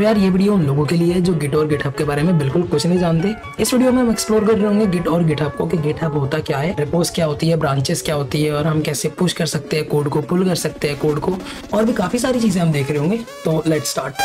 तो यार ये वीडियो उन लोगों के लिए है जो गिट और गिटहब के बारे में बिल्कुल कुछ नहीं जानते। इस वीडियो में हम एक्सप्लोर कर रहे होंगे गिट और गिटहब को कि गिटहब होता क्या है, रिपोज क्या होती है, ब्रांचेस क्या होती है और हम कैसे पुश कर सकते हैं कोड को, पुल कर सकते हैं कोड को, और भी काफी सारी चीजें हम देख रहे होंगे। तो लेट्स स्टार्ट।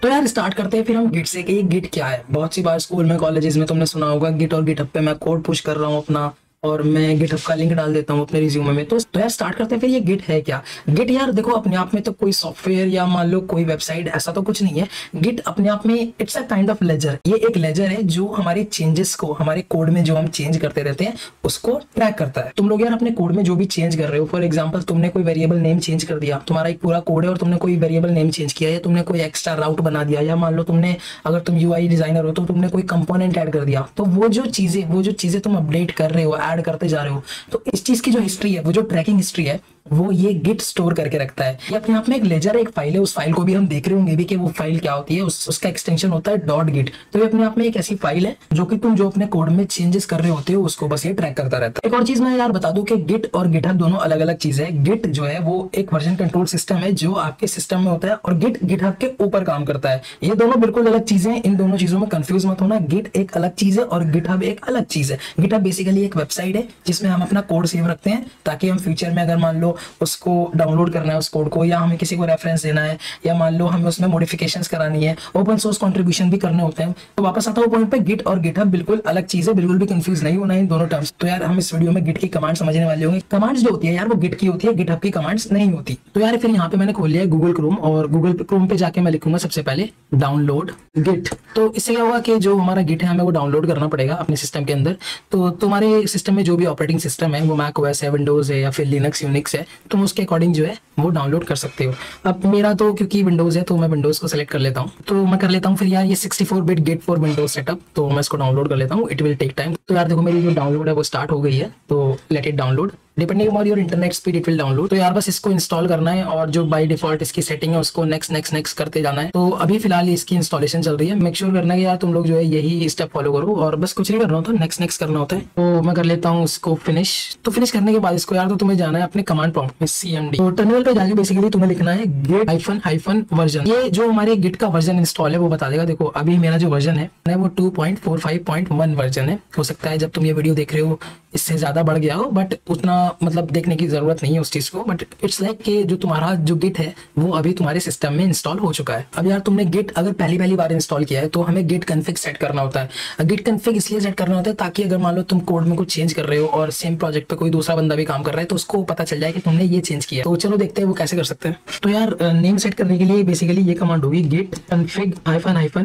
तो यार स्टार्ट करते हैं फिर हम गिट से कि ये गिट क्या है। बहुत सी बार स्कूल में, कॉलेजेस में तुमने सुना होगा गिट और गिटहब पे मैं कोड पुश कर रहा हूँ अपना, और मैं गिटहब का लिंक डाल देता हूँ अपने रिज्यूमे में। तो यार स्टार्ट करते हैं फिर ये गिट है क्या। गिट यार देखो अपने आप में तो कोई सॉफ्टवेयर या मान लो कोई वेबसाइट ऐसा तो कुछ नहीं है। गिट अपने आप में it's a kind of ledger. ये एक लेजर है जो हमारे चेंजेस को, हमारे कोड में जो हम चेंज करते रहते हैं उसको ट्रैक करता है। तुम लोग यार अपने कोड में जो भी चेंज कर रहे हो, फॉर एग्जाम्पल तुमने कोई वेरिएबल नेम चेंज कर दिया, तुम्हारा एक पूरा कोड है और तुमने कोई वेरिएबल नेम चेंज किया, या तुमने कोई एक्स्ट्रा राउट बना दिया, या मान लो तुमने, अगर तुम यूआई डिजाइनर हो तो तुमने कोई कंपोनेंट ऐड कर दिया, तो वो जो चीजें तुम अपडेट कर रहे हो, ऐड करते जा रहे हो, तो इस चीज की जो हिस्ट्री है, वो जो ट्रैकिंग हिस्ट्री है, वो ये गिट स्टोर करके रखता है। ये अपने आप में एक लेजर है, एक फाइल है। उस फाइल को भी हम देख रहे होंगे भी कि वो फाइल क्या होती है। उसका एक्सटेंशन होता है डॉट गिट। तो ये अपने आप में एक ऐसी फाइल है जो कि तुम जो अपने कोड में चेंजेस कर रहे होते हो उसको बस ये ट्रैक करता रहता है। एक और चीज मैं यार बता दूं कि गिट और गिटहब दोनों अलग अलग चीज है। गिट जो है वो एक वर्जन कंट्रोल सिस्टम है जो आपके सिस्टम में होता है, और गिट गिटहब के ऊपर काम करता है। ये दोनों बिल्कुल अलग चीजें हैं। इन दोनों चीजों में कंफ्यूज मत होना। गिट एक अलग चीज है और गिटहब एक अलग चीज है। गिटहब बेसिकली एक वेबसाइट है जिसमें हम अपना कोड सेव रखते हैं, ताकि हम फ्यूचर में अगर मान लो उसको डाउनलोड करना है उस कोड को, या हमें किसी को रेफरेंस देना है, या मान लो हमें उसमें मॉडिफिकेशंस करानी है, ओपन सोर्स कंट्रीब्यूशन भी करने होते हैं। तो वापस आता हूं पॉइंट पे, गिट और गिटहब बिल्कुल अलग चीज है। बिल्कुल भी कंफ्यूज नहीं होना इन दोनों टर्म्स। तो यार हम इस वीडियो में गिट की कमांड समझने वाले होंगे। कमांड्स जो होती है यार वो गिट की होती है, गिटहब की कमांड्स नहीं होती। तो यार फिर यहाँ पे मैंने खोल लिया गूगल क्रोम, और गूगल क्रोम पे जाके मैं लिखूंगा सबसे पहले डाउनलोड गिट। तो इससे क्या होगा कि जो हमारा गिट है हमें वो डाउनलोड करना पड़ेगा अपने सिस्टम के अंदर। तो तुम्हारे सिस्टम में जो भी ऑपरेटिंग सिस्टम है, वो मैक ओएस है, विंडोज है, या फिर लिनक्स यूनिक्स है, तुम उसके अकॉर्डिंग जो है वो डाउनलोड कर सकते हो। अब मेरा तो क्योंकि विंडोज है तो मैं विंडोज को सेलेक्ट कर लेता हूँ। तो मैं कर लेता हूँ फिर यार ये 64 bit git for Windows setup, तो मैं इसको डाउनलोड कर लेता हूँ। It will take time. तो यार देखो मेरी जो डाउनलोड है वो स्टार्ट हो गई है, तो let it download. Depending upon your internet speed it will download. तो यार बस इसको इंस्टॉल करना है, और जो बाय डिफॉल्ट इसकी सेटिंग है उसको नेक्स्ट नेक्स्ट नेक्स्ट करते जाना है। तो अभी फिलहाल इसकी इंस्टॉलेशन चल रही है। मेक श्योर करना है कि यार तुम लोग जो है यही स्टेप फॉलो करो, और बस कुछ नहीं करना होता, नेक्स्ट नेक्स्ट करना होता है। तो मैं कर लेता हूँ इसको फिनिश। तो फिनिश करने के बाद इसको यार तो तुम्हें जाना है अपने कमांड प्रॉम्प्ट में cmd। तो टर्मिनल पे जाके बेसिकली तुम्हें लिखना है git --- वर्जन। ये जो हमारे गिट का वर्जन इंस्टॉल है वो बता देगा। देखो अभी मेरा जो वर्जन है वो 2.45.1 वर्जन है। हो सकता है जब तुम ये वीडियो देख रहे हो इससे ज्यादा बढ़ गया हो, बट उतना मतलब देखने की जरूरत नहीं है उस चीज को। बट इट्स लाइक कि जो तुम्हारा जो गिट है वो अभी तुम्हारे सिस्टम में इंस्टॉल हो चुका है। अब यार तुमने गिट अगर पहली बार इंस्टॉल किया है तो हमें गिट कन्फिग सेट करना होता है। गिट कन्फिग इसलिए सेट करना होता है ताकि अगर मान लो तुम कोड में कुछ चेंज कर रहे हो और सेम प्रोजेक्ट पे कोई दूसरा बंदा भी काम कर रहा है तो उसको पता चल जाए कि तुमने ये चेंज किया। तो चलो देखते हैं वो कैसे कर सकते हैं। तो यार नेम सेट करने के लिए बेसिकली ये कमांड होगी git config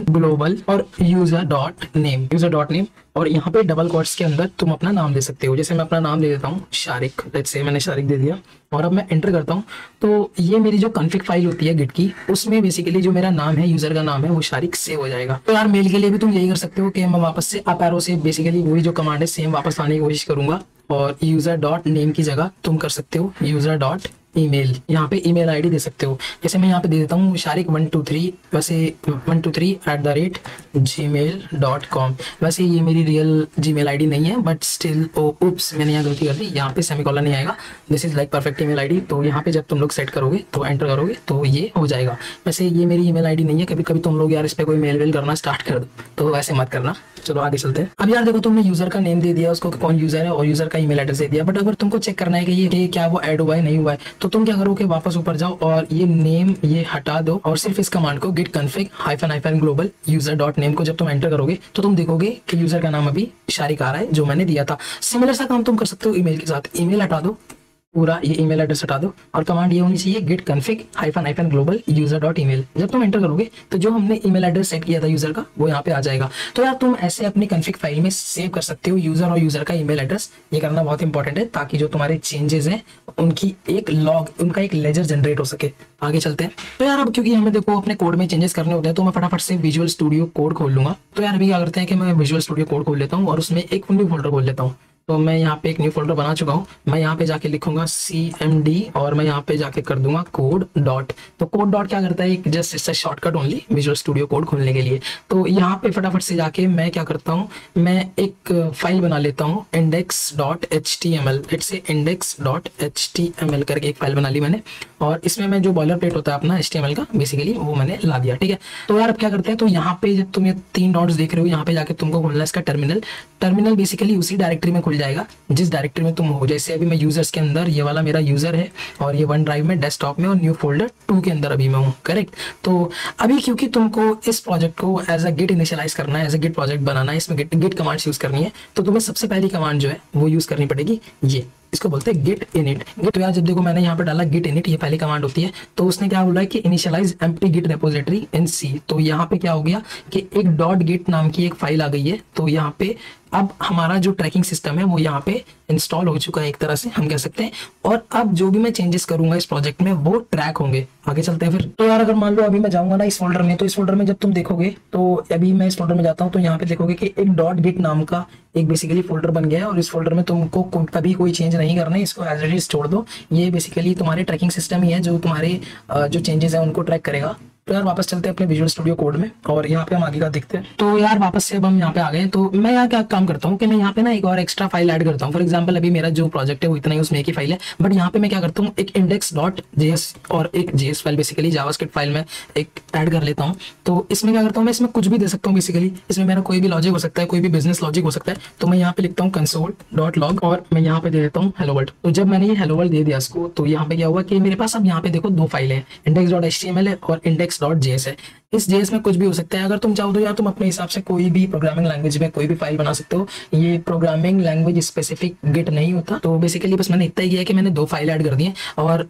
-global और user.name, और यहाँ पे डबल कोट्स के अंदर तुम अपना नाम दे सकते हो। जैसे मैं अपना नाम दे देता हूँ शारिक, लेट्स से मैंने शारिक दे दिया, और अब मैं एंटर करता हूँ। तो ये मेरी जो कॉन्फ़िग फाइल होती है गिट की, उसमें बेसिकली जो मेरा नाम है, यूजर का नाम है, वो शारिक सेव हो जाएगा। तो यार मेल के लिए भी तुम यही कर सकते हो कि मैं वापस से अप एरो से बेसिकली वही जो कमांड है सेम वापस लाने की कोशिश करूंगा, और user.name की जगह तुम कर सकते हो user.email। यहाँ पे ईमेल आईडी दे सकते हो। जैसे मैं यहाँ पे दे देता हूँ शारिक123, वैसे 123@gmail.com। वैसे ये मेरी रियल जीमेल आईडी नहीं है, बट स्टिल उप्स मैंने यहाँ गलती कर दी। यहाँ पे सेमीकोलन नहीं आएगा। This is like perfect email ID. तो यहाँ पे जब तुम लोग सेट करोगे तो एंटर करोगे तो ये हो जाएगा। वैसे ये मेरी ईमेल आईडी नहीं है। कभी कभी तुम लोग यार इस पे कोई मेल वेल करना स्टार्ट कर दो, तो वैसे मत करना। चलो आगे चलते हैं। अब यार देखो तुमने यूजर का नेम दे दिया उसको, कौन यूजर है, और यूजर का ईमेल एड्रेस दे दिया। बट अगर तुमको चेक करना है कि ये क्या वो ऐड हुआ है नहीं हुआ है, तो तुम क्या करोगे, वापस ऊपर जाओ और ये नेम ये हटा दो, और सिर्फ इस कमांड को git config --- user.name को जब तुम एंटर करोगे तो तुम देखोगे कि यूजर का नाम अभी शारिक आ रहा है जो मैंने दिया था। सिमिलर सा काम तुम कर सकते हो ईमेल के साथ। ईमेल हटा दो, पूरा ये ईमेल एड्रेस हटा दो, और कमांड ये होनी चाहिए git config --- user.email। जब तुम एंटर करोगे तो जो हमने ईमेल एड्रेस सेट किया था यूजर का वो यहाँ पे आ जाएगा। तो यार तुम ऐसे अपनी कन्फिग फाइल में सेव कर सकते हो यूजर और यूजर का ईमेल एड्रेस। ये करना बहुत इंपॉर्टेंट है ताकि जो तुम्हारे चेंजेस हैं उनकी एक लॉग, उनका एक लेजर जनरेट हो सके। आगे चलते हैं। तो यार अब क्योंकि हमें देखो अपने कोड में चेंजेस करने होते हैं तो मैं फटाफट से विजुअल स्टूडियो कोड खोल लूंगा। तो यार अभी क्या करते हैं कि मैं विजुअल स्टूडियो कोड खोल लेता हूँ और उसमें एक न्यू फोल्डर खोल लेता हूँ। तो मैं यहाँ पे एक न्यू फोल्डर बना चुका हूँ। मैं यहाँ पे जाके लिखूंगा cmd और मैं यहाँ पे जाके कर दूंगा कोड डॉट। तो कोड डॉट क्या करता है, एक जस्ट इससे shortcut only visual studio code खोलने के लिए। तो यहाँ पे फटाफट से जाके मैं क्या करता हूँ, मैं एक फाइल बना लेता हूँ index.html। इट से index.html करके एक फाइल बना ली मैंने, और इसमें मैं जो बॉयलर प्लेट होता है अपना HTML का बेसिकली वो मैंने ला दिया। ठीक है, तो यार अब क्या करते हैं, तो यहाँ पे जब तुम ये 3 डॉट्स देख रहे हो, यहाँ पे जाके तुमको खोलना है इसका टर्मिनल। टर्मिनल बेसिकली उसी डायरेक्टरी में खुल जाएगा जिस डायरेक्टरी में तुम हो। जैसे अभी मैं यूजर्स के अंदर, ये वाला मेरा यूजर है और ये वन ड्राइव में डेस्कटॉप में और न्यू फोल्डर 2 के अंदर अभी मैं हूँ। करेक्ट। तो अभी क्योंकि तुमको इस प्रोजेक्ट को एज अ गिट इनिशियलाइज करना है, एज अ गिट प्रोजेक्ट बनाना है, इसमें गिट कमांड्स यूज करनी है, तो तुम्हें सबसे पहली कमांड जो है वो यूज करनी पड़ेगी, ये इसको बोलते हैं git init। तो यार जब देखो मैंने यहाँ पे डाला git init, ये पहली कमांड होती है। तो उसने क्या बोला है कि इनिशियलाइज एम्प्टी गिट रेपोजिटरी इन सी। तो यहाँ पे क्या हो गया कि एक डॉट गिट नाम की एक फाइल आ गई है। तो यहाँ पे अब हमारा जो ट्रैकिंग सिस्टम है वो यहाँ पे इंस्टॉल हो चुका है एक तरह से हम कह सकते हैं। और अब जो भी मैं चेंजेस करूंगा इस प्रोजेक्ट में वो ट्रैक होंगे। आगे चलते हैं फिर। तो यार अगर मान लो अभी मैं जाऊंगा ना इस फोल्डर में, तो इस फोल्डर में जब तुम देखोगे, तो अभी मैं इस फोल्डर में जाता हूँ, तो यहाँ पे देखोगे कि एक डॉट गिट नाम का एक बेसिकली फोल्डर बन गया है। और इस फोल्डर में तुमको कभी कोई चेंज नहीं करना है, इसको एज इट इज छोड़ दो। ये बेसिकली तुम्हारे ट्रैकिंग सिस्टम ही है जो तुम्हारे जो चेंजेस है उनको ट्रैक करेगा। तो यार वापस चलते हैं अपने विजुअल स्टूडियो कोड में और यहाँ पे हम आगे का देखते हैं। तो यार वापस से अब हम यहाँ पे आ गए। तो मैं यहाँ क्या काम करता हूँ कि मैं यहाँ पे ना एक और एक्स्ट्रा फाइल ऐड करता हूँ। फॉर एग्जांपल अभी मेरा जो प्रोजेक्ट है वो इतना ही, उसमें एक ही फाइल है, बट यहाँ पे मैं क्या करता हूँ, एक index.js और एक JS file basically JavaScript file में एक ऐड कर लेता हूँ। तो इसमें क्या करता हूँ, मैं इसमें कुछ भी दे सकता हूँ बेसिकली। इसमें मेरा कोई भी लॉजिक हो सकता है, कोई भी बिजनेस लॉजिक हो सकता है। तो मैं यहाँ पे लिखता हूँ console.log और मैं यहाँ पे दे देता हूँ hello world। तो जब मैंने ये hello world दे दिया इसको, तो यहाँ पे क्या हुआ कि मेरे पास अब यहाँ पे देखो 2 फाइलें हैं, index.html है और index.js है। इस JS में कुछ भी हो सकता है। अगर तुम चाहो तो यार तुम अपने हिसाब से कोई भी प्रोग्रामिंग लैंग्वेज में कोई भी फाइल बना सकते हो। ये प्रोग्रामिंग लैंग्वेज स्पेसिफिक गिट नहीं होता। तो बेसिकली बस मैंने इतना ही किया कि मैंने 2 फाइल ऐड कर दी हैं और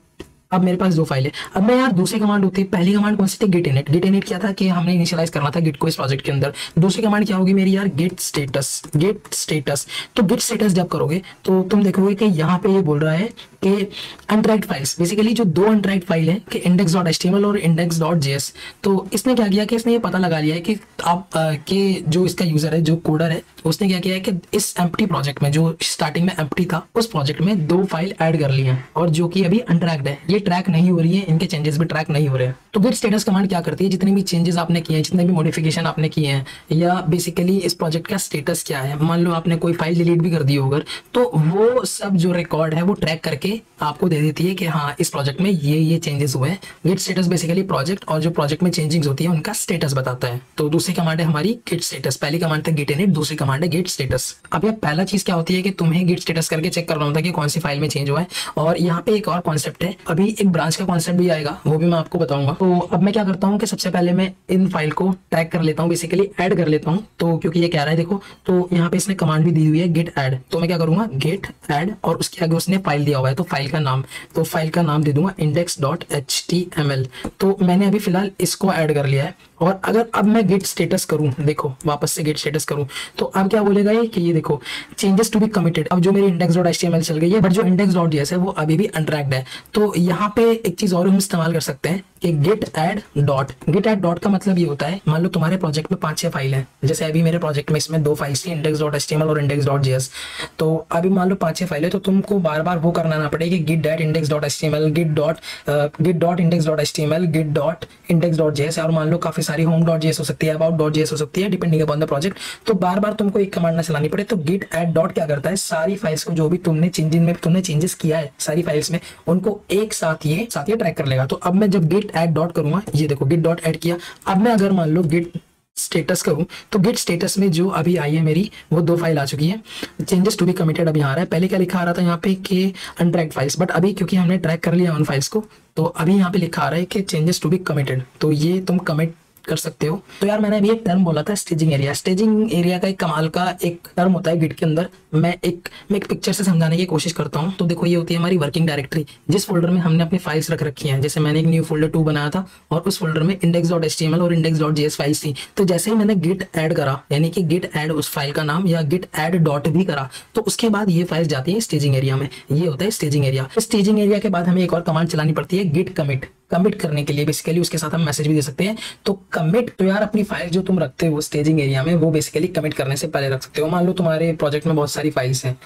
अब मेरे पास 2 फाइल है। अब मैं यार दूसरी कमांड होती है, पहली कमांड कौन सी थी, गिट इनिट। गिट इनिट क्या था कि हमने इनिशियलाइज करना था गिट को इस प्रोजेक्ट के अंदर। दूसरी कमांड क्या होगी मेरी यार, गेट स्टेटस। गेट स्टेटस, तो गेट स्टेटस जब करोगे तो तुम देखोगे कि यहाँ पे ये बोल रहा है कि अनट्रैक्ड फाइल्स, बेसिकली जो 2 अनट्रैक्ड फाइल है कि index.html और index.js। तो इसने क्या किया कि इसने ये पता लगा लिया है कि आप के जो इसका यूजर है, जो कोडर है, उसने क्या किया है कि इस एम्प्टी प्रोजेक्ट में जो स्टार्टिंग में एम्प्टी था उस प्रोजेक्ट में 2 फाइल ऐड कर ली हैं और जो कि अभी अनट्रैक्ड है, ये ट्रैक नहीं हो रही है, इनके चेंजेस भी ट्रैक नहीं हो रहे हैं। तो गेट स्टेटस कमांड क्या करती है, जितने भी चेंजेस आपने किए हैं, जितने भी मॉडिफिकेशन आपने किए हैं, या बेसिकली इस प्रोजेक्ट का स्टेटस क्या है, मान लो आपने कोई फाइल डिलीट भी कर दी होगा, तो वो सब जो रिकॉर्ड है वो ट्रैक करके आपको दे देती है कि हाँ इस प्रोजेक्ट में ये चेंजेस हुए हैं। गेट स्टेटस बेसिकली प्रोजेक्ट और जो प्रोजेक्ट में चेंजिंग्स होती है उनका स्टेटस बताता है। तो दूसरी कमांड है हमारी गेट स्टेटस। पहली कमांड था गेट इनिट, दूसरी कमांड है गेट स्टेटस। अब ये पहला चीज क्या होती है कि तुम्हें गेट स्टेटस करके चेक करना होता है कि कौन सी फाइल में चेंज हुआ है। और यहाँ पे एक और कॉन्सेप्ट है, अभी एक ब्रांच का कॉन्सेप्ट भी आएगा, वो भी मैं आपको बताऊंगा। तो अब मैं क्या करता हूँ कि सबसे पहले मैं इन फाइल को ट्रैक कर लेता हूँ, बेसिकली ऐड कर लेता हूँ। तो क्योंकि ये कह रहा है देखो, तो यहाँ पे इसने कमांड भी दी हुई है गेट ऐड। तो मैं क्या करूंगा, गेट ऐड और उसके आगे उसने फाइल दिया हुआ है, तो फाइल का नाम, तो फाइल का नाम दे दूंगा index.html। तो मैंने अभी फिलहाल इसको ऐड कर लिया है। और अगर अब मैं गेट स्टेटस करूं, देखो वापस से गेट स्टेटस करूं, तो अब क्या बोलेगा ये कि ये देखो चेंजेस टू बी कमिटेड। अब जो मेरी index.html चल गई है, बट जो index.js है वो अभी भी अनट्रैक्ड है। तो यहाँ पे एक चीज और हम इस्तेमाल कर सकते हैं कि git add dot. Git add dot का मतलब ये होता है, मान लो तुम्हारे प्रोजेक्ट में 5-6 फाइल है, जैसे अभी मेरे प्रोजेक्ट में इसमें 2 फाइल्स थी, index.html और index.js। तो अभी मान लो 5-6 फाइल है, तो तुमको बार बार वो करना ना पड़े कि git that index.html, git dot index.html, git dot index.js, और मान लो काफी सारी home.js हो सकती है, about.js हो सकती है, डिपेंडिंग अपॉन द प्रोजेक्ट। तो बार बार तुमको एक कमांड ना चलानी पड़े। तो git add डॉट क्या करता है, सारी फाइल्स को जो भी तुमने चेंजेस किया है सारी फाइल्स में, उनको एक साथ ये ट्रैक कर लेगा। तो अब मैं जब git add डॉट करूंगा, ये देखो git डॉट ऐड किया। अब मैं अगर मान लो git स्टेटस करूं, तो गेट स्टेटस में जो अभी आई है मेरी, वो 2 फाइल आ चुकी है। चेंजेस टू बी कमिटेड अभी आ रहा है, पहले क्या लिखा आ रहा था यहाँ पे कि अनट्रैक्ड फाइल्स, बट अभी क्योंकि हमने ट्रैक कर लिया उन फाइल्स को, तो अभी यहाँ पे लिखा आ रहा है कि चेंजेस टू बी कमिटेड। तो ये तुम कमिट कर सकते हो। तो यार मैंने अभी एक टर्म बोला था स्टेजिंग एरिया। स्टेजिंग एरिया का एक कमाल का एक टर्म होता है गिट के अंदर। मैं एक पिक्चर से समझाने की कोशिश करता हूँ। तो देखो ये होती है हमारी वर्किंग डायरेक्टरी, जिस फोल्डर में हमने अपनी फाइल्स रख रखी हैं। जैसे मैंने एक न्यू फोल्डर 2 बनाया था और उस फोल्डर में index.html और index.js फाइल्स थी। तो जैसे ही मैंने गिट ऐड करा, यानी कि गिट ऐड उस फाइल का नाम या गिट ऐड डॉट भी करा, तो उसके बाद ये फाइल्स जाती है स्टेजिंग एरिया में। ये होता है स्टेजिंग एरिया। स्टेजिंग एरिया के बाद हमें एक और कमांड चलानी पड़ती है गिट कमिट। कमिट करने के लिए बेसिकली उसके साथ हम मैसेज भी दे सकते हैं। तो कमिट तो यार अपनी फाइल जो तुम रखते हो स्टेजिंग एरिया में, वो बेसिकली कमिट करने से पहले रख सकते हो। मान लो तुम्हारे प्रोजेक्ट में बहुत सारी फाइल्स हैं,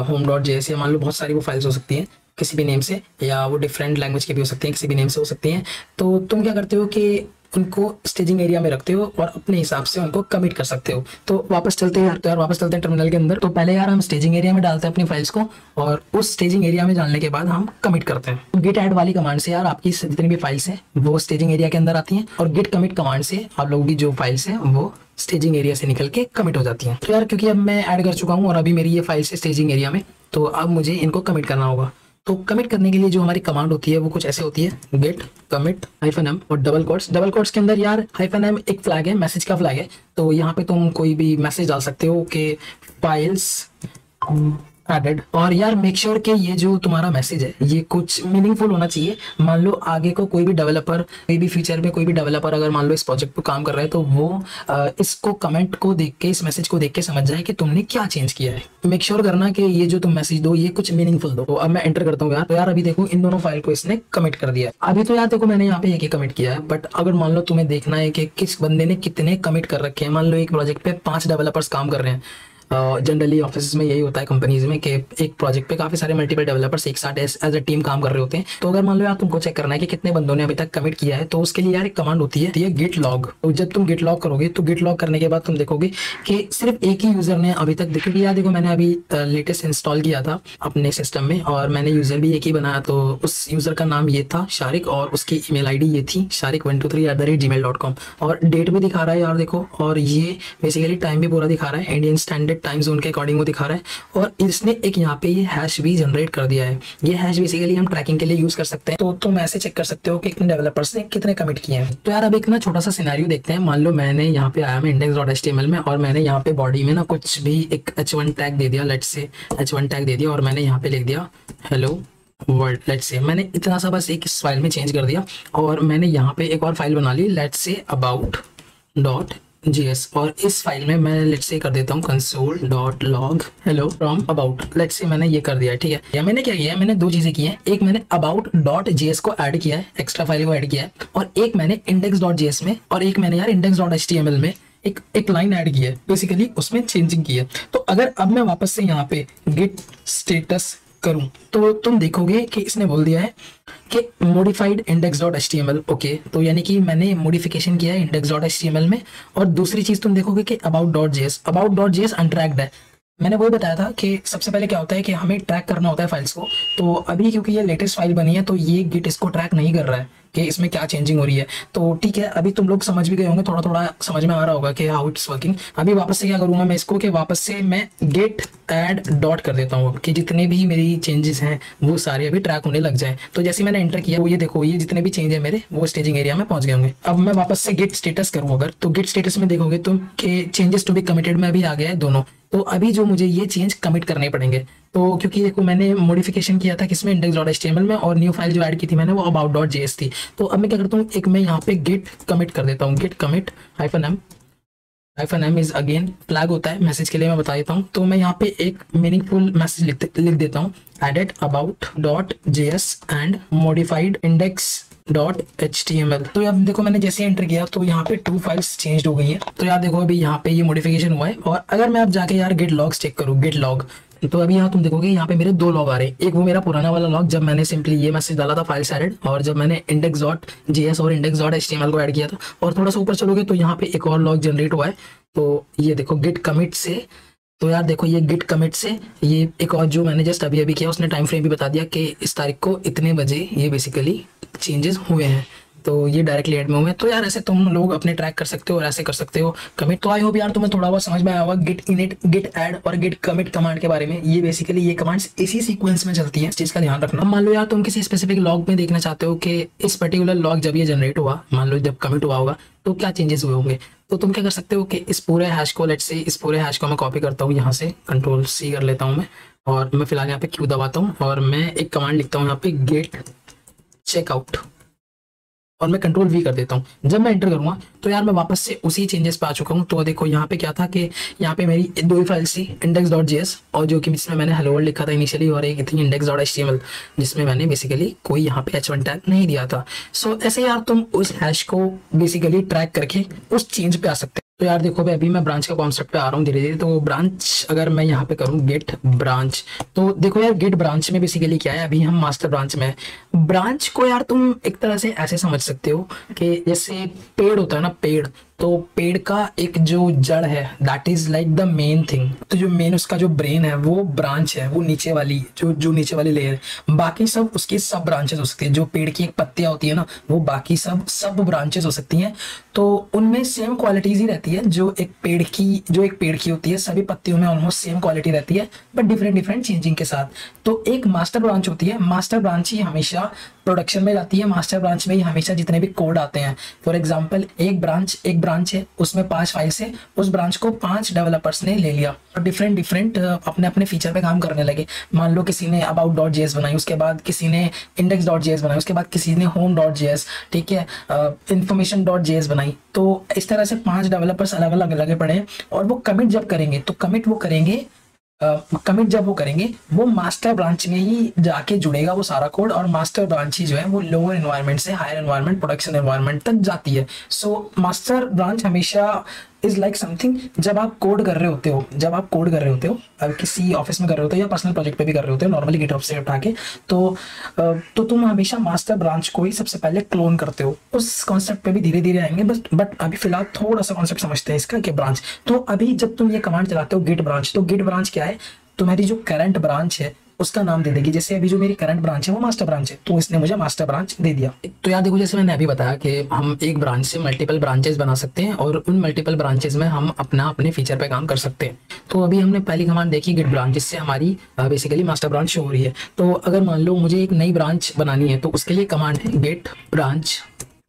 home.js या मान लो बहुत सारी वो फाइल्स हो सकती हैं किसी भी नेम से, या वो डिफरेंट लैंग्वेज की भी हो सकती हैं, किसी भी नेम से हो सकती हैं। तो तुम क्या करते हो कि उनको स्टेजिंग एरिया में रखते हो और अपने हिसाब से उनको कमिट कर सकते हो। तो वापस चलते हैं यार, तो यार वापस चलते हैं टर्मिनल के अंदर। तो पहले यार हम स्टेजिंग एरिया में डालते हैं अपनी फाइल्स को, और उस स्टेजिंग एरिया में डालने के बाद हम कमिट करते हैं। तो गिट ऐड वाली कमांड से यार आपकी जितनी भी फाइल्स हैं वो स्टेजिंग एरिया के अंदर आती हैं, और गिट कमिट कमांड से आप लोगों की जो फाइल्स हैं वो स्टेजिंग एरिया से निकल के कमिट हो जाती हैं। तो यार क्योंकि अब मैं ऐड कर चुका हूँ और अभी मेरी ये फाइल्स है स्टेजिंग एरिया में, तो अब मुझे इनको कमिट करना होगा। तो कमिट करने के लिए जो हमारी कमांड होती है वो कुछ ऐसे होती है, गेट कमिट -m और डबल कोट्स के अंदर यार -m एक फ्लैग है, मैसेज का फ्लैग है। तो यहाँ पे तुम कोई भी मैसेज डाल सकते हो कि फाइल्स एडेड, और यार मेक श्योर कि ये जो तुम्हारा मैसेज है ये कुछ मीनिंगफुल होना चाहिए। मान लो आगे को कोई भी डेवलपर, कोई भी फीचर में कोई भी डेवलपर अगर मान लो इस प्रोजेक्ट पे काम कर रहा है, तो वो इसको कमेंट को देख के, इस मैसेज को देख के समझ जाए कि तुमने क्या चेंज किया है। मेक श्योर करना कि ये जो तुम मैसेज दो ये कुछ मीनिंगफुल दो। तो अब मैं एंटर करता हूँ यार, तो यार अभी देखो इन दोनों फाइल को इसने कमिट कर दिया है। अभी तो यार देखो मैंने यहाँ पे एक ही कमिट किया है, बट अगर मान लो तुम्हें देखना है कि किस बंदे ने कितने कमिट कर रखे हैं, मान लो एक प्रोजेक्ट पे 5 डेवलपर्स काम कर रहे हैं। जनरली ऑफिस में यही होता है कंपनीज में कि एक प्रोजेक्ट पे काफी सारे मल्टीपल डेवलपर्स एक साथ एज अ टीम काम कर रहे होते हैं। तो अगर मान लो यार तुमको चेक करना है कि कितने बंदों ने अभी तक कमिट किया है, तो उसके लिए यार एक कमांड होती है गिट लॉग। तो जब तुम गिट लॉग करोगे तो गिट लॉग करने के बाद तुम देखोगे कि सिर्फ एक ही यूजर ने अभी तक, देखो यार देखो मैंने अभी लेटेस्ट इंस्टॉल किया था अपने सिस्टम में, और मैंने यूजर भी एक ही बनाया। तो उस यूजर का नाम ये था शारिक, और उसकी ईमेल आईडी ये थी sharik123@gmail.com, और डेट भी दिखा रहा है यार देखो, और ये बेसिकली टाइम भी पूरा दिखा रहा है, इंडियन स्टैंडर्ड टाइम जोन के अकॉर्डिंग दिखा रहा है। और इसने एक यहाँ पे ये हैश भी जनरेट कर दिया है। ये हैश बेसिकली हम ट्रैकिंग के लिए यूज कर सकते हैं। तो तुम ऐसे चेक कर सकते हो कि कितने डेवलपर्स ने कितने कमिट किए हैं। तो यार अब एक ना छोटा सा सिनेरियो देखते हैं। मान लो मैंने यहाँ पे आया मैं index.html में, और मैंने यहाँ पे बॉडी में ना कुछ भी एक h1 टैग दे दिया, लेट्स से h1 टैग दे दिया, और मैंने यहाँ पे लिख दिया हेलो वर्ल्ड, लेट्स से। मैंने इतना सा बस एक इस फाइल में चेंज कर दिया, और मैंने यहाँ पे एक और फाइल बना ली, लेट्स से about.js, और इस फाइल में मैं लेट्स से कर देता हूँ console.log hello from about, let's say मैंने ये कर दिया, ठीक है। या मैंने क्या किया है, मैंने दो चीजें की हैं। एक मैंने about.js को ऐड किया है, एक्स्ट्रा फाइल को ऐड किया है, और एक मैंने index.js में, और एक मैंने यार index.html में एक लाइन ऐड की है, बेसिकली उसमें चेंजिंग की है। तो अगर अब मैं वापस से यहाँ पे git status करूं तो तुम देखोगे कि इसने बोल दिया है कि मॉडिफाइड index.html, ओके। तो यानी कि मैंने मॉडिफिकेशन किया है index.html में। और दूसरी चीज तुम देखोगे कि about.js अनट्रैक्ड है। मैंने वही बताया था कि सबसे पहले क्या होता है कि हमें ट्रैक करना होता है फाइल्स को। तो अभी क्योंकि ये लेटेस्ट फाइल बनी है तो ये गिट इसको ट्रैक नहीं कर रहा है कि इसमें क्या चेंजिंग हो रही है। तो ठीक है, अभी तुम लोग समझ भी गए होंगे, थोड़ा थोड़ा समझ में आ रहा होगा कि हाउ इट्स वर्किंग। अभी वापस से क्या करूंगा मैं इसको, कि वापस से मैं गेट ऐड डॉट कर देता हूँ कि जितने भी मेरी चेंजेस हैं वो सारे अभी ट्रैक होने लग जाए। तो जैसे मैंने एंटर किया वो ये देखो, ये जितने भी चेंज है मेरे वो स्टेजिंग एरिया में पहुंच गए होंगे। अब मैं वापस से गेट स्टेटस करूँ अगर, तो गेट स्टेटस में देखोगे तुम कि चेंजेस टू बी कमिटेड में अभी आ गया है दोनों। तो अभी जो मुझे ये चेंज कमिट करने पड़ेंगे, तो क्योंकि देखो मैंने मॉडिफिकेशन किया था किसमें, index.html में, और न्यू फाइल जो ऐड की थी मैंने वो about.js थी। तो अब मैं क्या करता हूँ, एक मैं यहाँ पे git कमिट कर देता हूँ, git commit -m is again flag होता है मैसेज के लिए, मैं बता देता हूँ। तो मैं यहाँ पे एक मीनिंगफुल मैसेज लिख देता हूँ, added about.js and modified index.html। तो अब देखो मैंने जैसे एंटर किया तो यहाँ पे 2 फाइल्स चेंज हो गई है। तो यार देखो अभी यहाँ पे ये मॉडिफिकेशन हुआ है। और अगर मैं अब जाके यार गिट लॉग्स चेक करूँ, गिट लॉग, तो अभी यहाँ तुम देखोगे यहाँ पे मेरे 2 लॉग आ रहे हैं। एक वो मेरा पुराना वाला लॉग जब मैंने सिंपली ये मैसेज डाला था फाइल्स एडेड, और जब मैंने index.js और index.html को ऐड किया था। और थोड़ा सा ऊपर चलोगे तो यहाँ पे एक और लॉग जनरेट हुआ है। तो ये देखो गिट कमिट से, तो यार देखो ये गिट कमिट से ये एक और जो मैंने जस्ट अभी किया उसने टाइम फ्रेम भी बता दिया कि इस तारीख को इतने बजे ये बेसिकली चेंजेस हुए हैं। तो ये डायरेक्टली ऐड में हुए। तो यार ऐसे तुम लोग अपने ट्रैक कर सकते हो और ऐसे कर सकते हो कमिट। तो आई होप यार तुम्हें थोड़ा बहुत समझ में आया होगा गिट इनिट, गिट ऐड और गिट कमिट कमांड के बारे में। ये बेसिकली ये कमांड्स इसी सीक्वेंस में चलती हैं, इस चीज का ध्यान रखना। मान लो यार तुम किसी स्पेसिफिक लॉग में देखना चाहते हो कि इस पर्टिकुलर लॉग जब ये जनरेट हुआ, मान लो जब कमिट हुआ होगा तो क्या चेंजेस हुए होंगे। तो तुम क्या कर सकते हो कि इस पूरे हैश को, लेट्स से इस पूरे हैश को मैं कॉपी करता हूँ यहाँ से, Ctrl+C कर लेता हूँ मैं, और मैं फिलहाल यहाँ पे Q दबाता हूँ और मैं एक कमांड लिखता हूँ यहाँ पे गेट चेकआउट। और मैं कंट्रोल वी कर देता हूँ। जब मैं एंटर करूंगा तो यार मैं वापस से उसी चेंजेस पे आ चुका हूँ। तो देखो यहाँ पे क्या था कि यहाँ पे मेरी दो ही फाइल्स थी, index.js और जो कि जिसमें मैंने हेलो वर्ल्ड लिखा था इनिशियली, और एक थी index.html जिसमें मैंने बेसिकली कोई यहाँ पे h1 टैग नहीं दिया था। सो ऐसे यार तुम उस हैश को बेसिकली ट्रैक करके उस चेंज पे आ सकते हो। तो यार देखो भाई, अभी मैं ब्रांच का कॉन्सेप्ट पे आ रहा हूँ धीरे धीरे। तो ब्रांच अगर मैं यहाँ पे करूँ गेट ब्रांच, तो देखो यार गेट ब्रांच में बेसिकली क्या है, अभी हम मास्टर ब्रांच में है। ब्रांच को यार तुम एक तरह से ऐसे समझ सकते हो कि जैसे पेड़ होता है ना, पेड़, तो पेड़ का एक जो जड़ है that is like the main thing. तो जो मेन उसका जो ब्रेन है वो ब्रांच है, वो नीचे वाली जो नीचे वाली लेयर है। बाकी सब उसकी सब ब्रांचेस हो सकती है। जो पेड़ की एक पत्तियां होती है ना, वो बाकी सब ब्रांचेस हो सकती हैं। तो उनमें सेम क्वालिटीज ही रहती है जो एक पेड़ की होती है। सभी पत्तियों में ऑलमोस्ट सेम क्वालिटी रहती है, बट डिफरेंट डिफरेंट चेंजिंग के साथ। तो एक मास्टर ब्रांच होती है, मास्टर ब्रांच ही हमेशा प्रोडक्शन में जाती है। मास्टर ब्रांच में ही हमेशा जितने भी कोड आते हैं, फॉर एग्जांपल एक ब्रांच है, उसमें 5 फाइल्स है, उस ब्रांच को 5 डेवलपर्स ने ले लिया और डिफरेंट डिफरेंट अपने अपने फीचर पे काम करने लगे। मान लो किसी ने about.js बनाई, उसके बाद किसी ने index.js बनाई, उसके बाद किसी ने home.js, ठीक है, information.js बनाई। तो इस तरह से 5 डेवलपर्स अलग अलग लगे पड़े हैं। और वो कमिट जब करेंगे तो कमिट जब वो करेंगे वो मास्टर ब्रांच में ही जाके जुड़ेगा वो सारा कोड। और मास्टर ब्रांच ही जो है वो लोअर एनवायरनमेंट से हायर एनवायरनमेंट, प्रोडक्शन एनवायरनमेंट तक जाती है। सो मास्टर ब्रांच हमेशा इज लाइक समथिंग, जब आप कोड कर रहे होते हो, अब किसी ऑफिस में कर रहे होते हो या पर्सनल प्रोजेक्ट पे भी कर रहे होते हो, नॉर्मली गिटहब से उठा के, तो तुम हमेशा मास्टर ब्रांच को ही सबसे पहले क्लोन करते हो। उस कॉन्सेप्ट पे भी धीरे धीरे आएंगे, बट अभी फिलहाल थोड़ा सा कॉन्सेप्ट समझते हैं इसका कि ब्रांच। तो अभी जब तुम ये कमांड चलाते हो गिट ब्रांच, तो गिट ब्रांच क्या है, तुम्हारी जो करंट ब्रांच है उसका नाम दे देगी। जैसे अभी जो मेरी करंट ब्रांच है वो मास्टर ब्रांच है, तो इसने मुझे मास्टर ब्रांच दे दिया। तो यार देखो, जैसे मैंने अभी बताया कि हम एक ब्रांच से मल्टीपल ब्रांचेस बना सकते हैं और उन मल्टीपल ब्रांचेस में हम अपने फीचर पे काम कर सकते हैं। तो अभी हमने पहली कमांड देखी गिट ब्रांच, जिससे हमारी बेसिकली मास्टर ब्रांच शो हो रही है। तो अगर मान लो मुझे एक नई ब्रांच बनानी है तो उसके लिए कमांड है गेट ब्रांच,